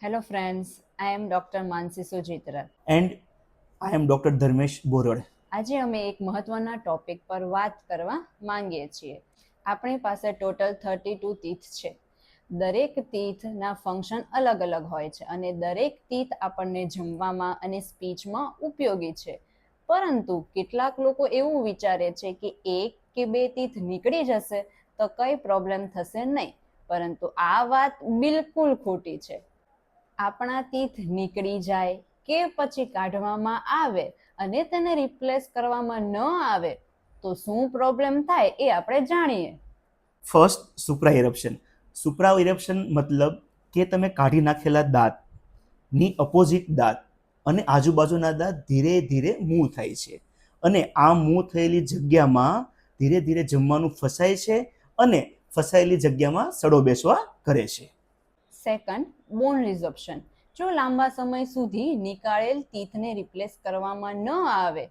Hello friends, I am Dr. Mansi Sujitra. And I am Dr. Dharmesh Borod. આજે અમે એક મહત્વના topic પર વાત કરવા માંગીએ છીએ. આપણી પાસે ટોટલ 32 તીથ છે. દરેક તીથના ફંક્શન અલગ અલગ હોય છે અને દરેક તીથ આપણને જમવામાં અને સ્પીચમાં ઉપયોગી છે. પરંતુ કેટલાક લોકો એવું વિચારે છે કે એક કે બે તીથ નીકળી જશે તો કઈ પ્રોબ્લેમ થશે નહીં, પરંતુ આ વાત બિલકુલ ખોટી છે. આપણા તીથ નીકળી જાય કે પછી કાઢવામાં આવે અને તેને રિપ્લેસ કરવામાં ન આવે તો શું પ્રોબ્લેમ થાય એ આપણે જાણીએ. ફર્સ્ટ, સુપ્રા ઇરપ્શન. સુપ્રા ઇરપ્શન મતલબ કે તમે કાઢી નાખેલા દાંતની અપોઝિટ દાંત અને આજુબાજુના દાંત ધીરે ધીરે મૂવ થાય છે અને આ મૂવ થયેલી જગ્યામાં ધીરે ધીરે જમવાનું ફસાય છે અને ફસાયેલી જગ્યામાં સડો બેસવા કરે છે. સેકન્ડ, બોન રિઝોપ્શન. જો લાંબા સમય સુધી નીકાળેલ તીથને રિપ્લેસ કરવામાં ન આવે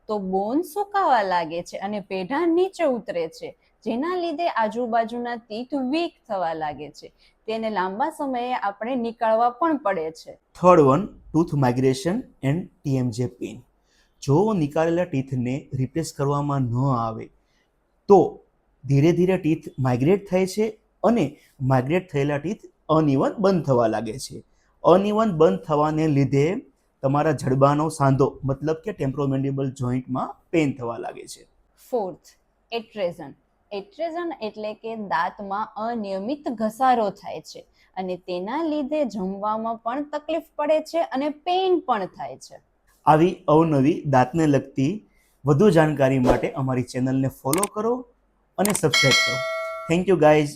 તો બોન સુકાવા લાગે છે અને પેઢા નીચે ઉતરે છે, જેના લીધે આજુબાજુના તીથ વીક થવા લાગે છે. તેને લાંબા સમયે આપણે નીકાળવા પણ પડે છે. Third one, tooth migration and TMJ pain. જો નીકાળેલા ટીથને રિપ્લેસ કરવામાં ન આવે તો ધીરે ધીરે ટીથ માઇગ્રેટ થાય છે અને માઇગ્રેટ થયેલા ટીથ અનઇવન બંધ થવા લાગે છે. અનઇવન બંધ થવાને લીધે તમારા જડબાનો સાંધો મતલબ કે ટેમ્પોરોમેન્ડિબલ જોઈન્ટમાં પેઇન થવા લાગે છે. ફોર્થ, એટ્રેઝન. એટ્રેઝન એટલે કે દાંતમાં અનિયમિત ઘસારો થાય છે અને તેના લીધે જમવામાં પણ તકલીફ પડે છે અને પેઇન પણ થાય છે. આવી અવનવી દાંતને લગતી વધુ જાણકારી માટે અમારી ચેનલને ફોલો કરો અને સબસ્ક્રાઇબ કરો. Thank you guys.